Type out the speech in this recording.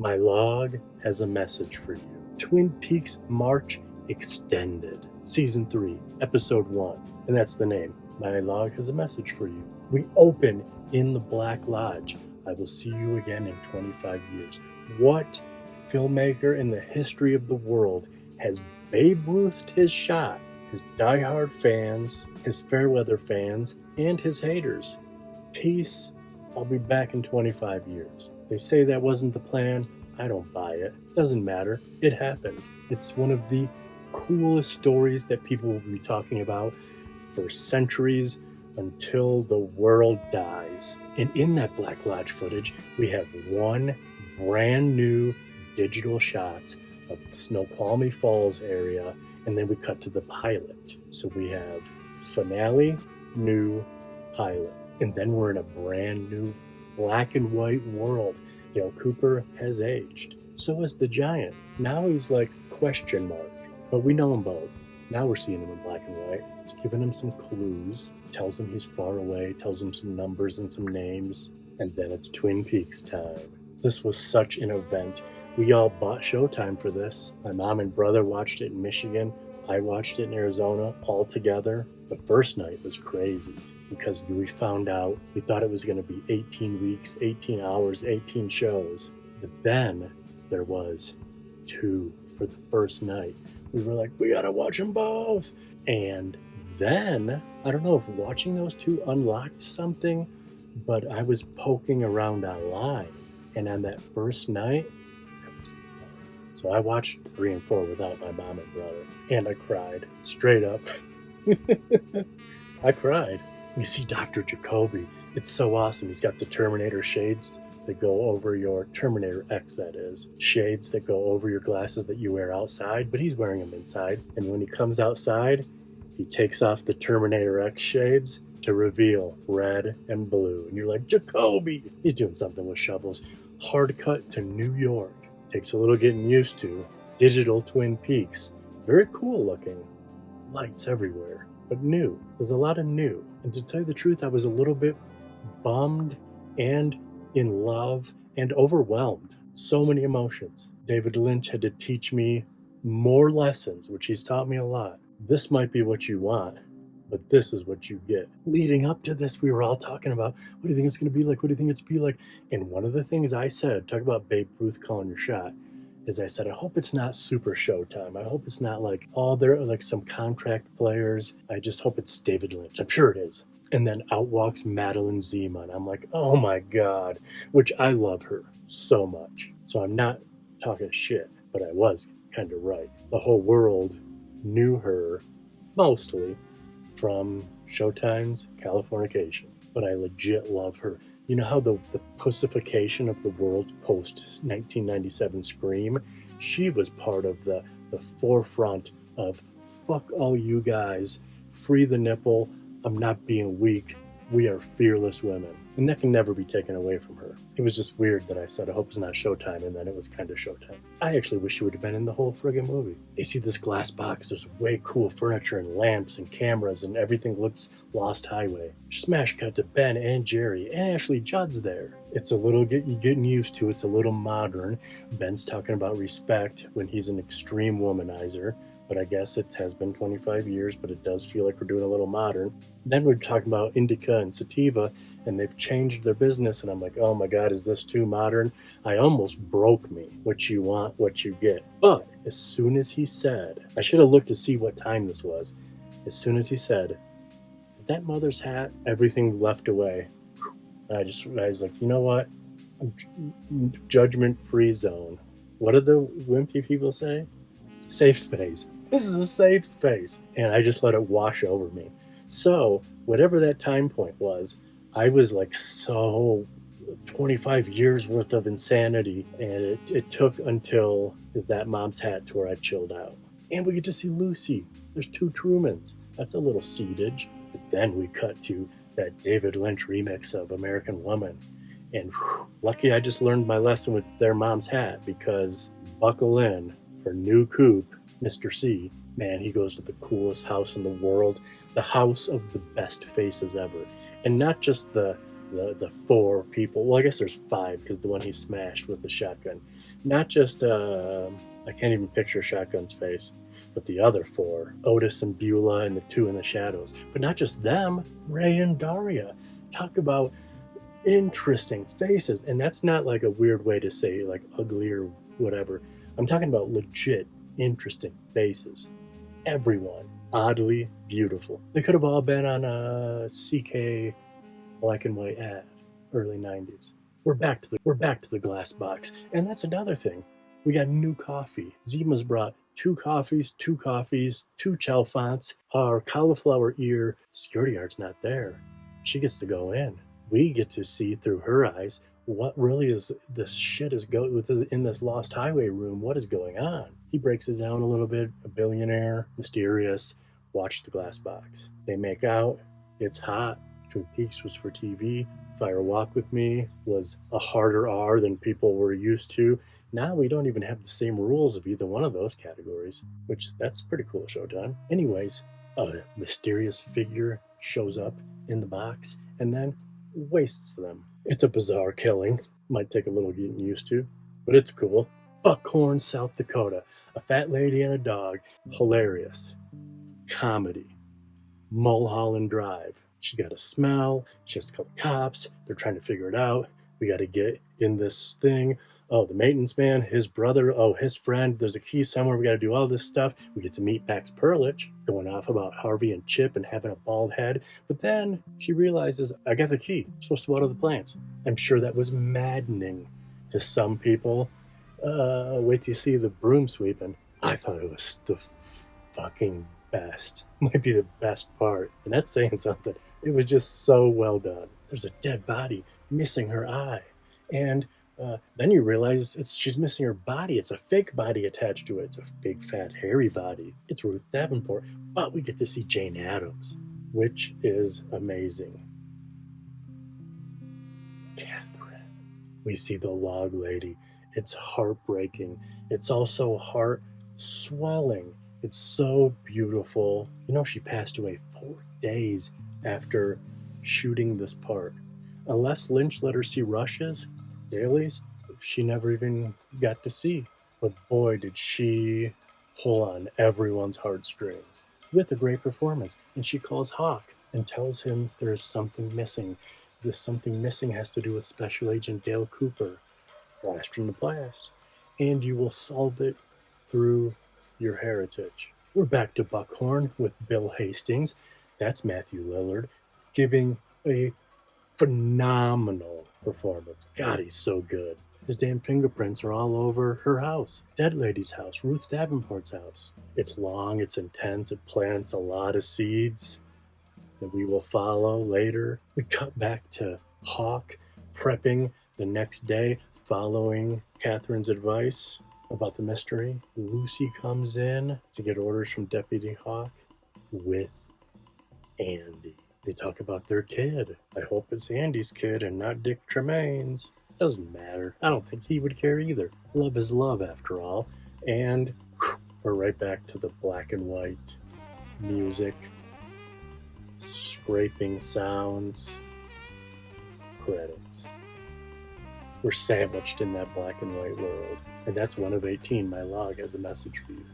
My log has a message for you. Twin Peaks March Extended, Season 3, Episode 1. And that's the name. My log has a message for you. We open in the Black Lodge. I will see you again in 25 years. What filmmaker in the history of the world has Babe Ruthed his shot? His diehard fans, his Fairweather fans, and his haters. Peace. I'll be back in 25 years. They say that wasn't the plan. I don't buy it. Doesn't matter. It happened. It's one of the coolest stories that people will be talking about for centuries until the world dies. And in that Black Lodge footage, we have one brand new digital shot of the Snoqualmie Falls area, and then we cut to the pilot. So we have finale, new, pilot. And then we're in a brand new black and white world. Dale Cooper has aged. So has the Giant. Now he's like question mark. But we know them both. Now we're seeing him in black and white. It's giving him some clues. Tells him he's far away. Tells him some numbers and some names. And then it's Twin Peaks time. This was such an event. We all bought Showtime for this. My mom and brother watched it in Michigan. I watched it in Arizona all together. The first night was crazy because we found out, we thought it was going to be 18 weeks, 18 hours, 18 shows. But then there was 2 for the first night. We were like, we got to watch them both. And then, I don't know if watching those 2 unlocked something, but I was poking around online. And on that first night, it was fun. So I watched 3 and 4 without my mom and brother. And I cried, straight up. I cried. We see Dr. Jacoby. It's so awesome. He's got the Terminator shades that go over your Terminator X, that is. Shades that go over your glasses that you wear outside, but he's wearing them inside. And when he comes outside, he takes off the Terminator X shades to reveal red and blue. And you're like, Jacoby! He's doing something with shovels. Hard cut to New York. Takes a little getting used to. Digital Twin Peaks. Very cool looking. Lights everywhere. But new. There's a lot of new. And to tell you the truth, I was a little bit bummed and in love and overwhelmed. So many emotions. David Lynch had to teach me more lessons, which he's taught me a lot. This might be what you want, but this is what you get. Leading up to this, we were all talking about, what do you think it's going to be like? What do you think it's going to be like? And one of the things I said, talk about Babe Ruth calling your shot, is I said, I hope it's not super Showtime. I hope it's not like, oh, they're like some contract players. I just hope it's David Lynch. I'm sure it is. And then out walks Madeline Zima. And I'm like, oh my God, which I love her so much. So I'm not talking shit, but I was kind of right. The whole world knew her mostly from Showtime's Californication, but I legit love her. You know how the pussification of the world post 1997 Scream, she was part of the forefront of fuck all you guys, free the nipple, I'm not being weak, we are fearless women. And that can never be taken away from her. It was just weird that I said, I hope it's not Showtime, and then it was kind of Showtime. I actually wish she would have been in the whole friggin' movie. You see this glass box, there's way cool furniture and lamps and cameras, and everything looks Lost Highway. Smash cut to Ben and Jerry, and Ashley Judd's there. It's a little getting used to, it's a little modern. Ben's talking about respect when he's an extreme womanizer. But I guess it has been 25 years, but it does feel like we're doing a little modern. Then we're talking about indica and sativa, and they've changed their business, and I'm like, oh my God, is this too modern? I almost broke me. What you want, what you get. But as soon as he said, I should have looked to see what time this was. As soon as he said, is that mother's hat? Everything left away. I was like, you know what? Judgment-free zone. What did the wimpy people say? Safe space. This is a safe space. And I just let it wash over me. So whatever that time point was, I was like, so 25 years worth of insanity. And it took until Is That Mom's Hat to where I chilled out. And we get to see Lucy. There's 2 Trumans. That's a little seedage. But then we cut to that David Lynch remix of American Woman. And lucky I just learned my lesson with Their Mom's Hat, because buckle in for new coupe, Mr. C. Man, he goes to the coolest house in the world, the house of the best faces ever. And not just the 4 people. Well, I guess there's 5, because the one he smashed with the shotgun. Not just, I can't even picture Shotgun's face, but the other four, Otis and Beulah and the two in the shadows. But not just them, Ray and Daria. Talk about interesting faces. And that's not like a weird way to say like ugly or whatever. I'm talking about legit interesting faces. Everyone oddly beautiful. They could have all been on a CK black and white ad, early 90s. We're back to the glass box. And that's another thing. We got new coffee. Zima's brought two coffees, two chalfonts. Our cauliflower ear security guard's not there. She gets to go in. We get to see through her eyes what really is this shit is going in this Lost Highway room. What is going on? He breaks it down a little bit. A billionaire, mysterious. Watch the glass box. They make out. It's hot. Twin Peaks was for TV. Fire Walk with Me was a harder R than people were used to. Now we don't even have the same rules of either one of those categories, which that's pretty cool, Showtime. Anyways, a mysterious figure shows up in the box and then wastes them. It's a bizarre killing. Might take a little getting used to, but it's cool. Buckhorn, South Dakota. A fat lady and a dog. Hilarious. Comedy. Mulholland Drive. She's got a smell. She has to call the cops. They're trying to figure it out. We got to get in this thing. Oh, the maintenance man, his brother, oh, his friend, there's a key somewhere. We got to do all this stuff. We get to meet Max Perlich, going off about Harvey and Chip and having a bald head. But then she realizes, I got the key. I'm supposed to water the plants. I'm sure that was maddening to some people. Wait till you see the broom sweeping. I thought it was the fucking best. Might be the best part. And that's saying something. It was just so well done. There's a dead body missing her eye. And then you realize she's missing her body. It's a fake body attached to it. It's a big, fat, hairy body. It's Ruth Davenport. But we get to see Jane Addams, which is amazing. Catherine. We see the log lady. It's heartbreaking. It's also heart-swelling. It's so beautiful. You know, she passed away 4 days after shooting this part. Unless Lynch let her see rushes, dailies, she never even got to see. But boy, did she pull on everyone's heartstrings with a great performance. And she calls Hawk and tells him there is something missing. This something missing has to do with Special Agent Dale Cooper. Blast from the past. And you will solve it through your heritage. We're back to Buckhorn with Bill Hastings. That's Matthew Lillard giving a phenomenal performance. God, he's so good. His damn fingerprints are all over her house. Dead lady's house, Ruth Davenport's house. It's long, it's intense, it plants a lot of seeds that we will follow later. We cut back to Hawk prepping the next day, following Catherine's advice about the mystery. Lucy comes in to get orders from Deputy Hawk with Andy. They talk about their kid. I hope it's Andy's kid and not Dick Tremaine's. Doesn't matter. I don't think he would care either. Love is love, after all. And we're right back to the black and white music, scraping sounds, credits. We're sandwiched in that black and white world. And that's one of 18. My log has a message for you.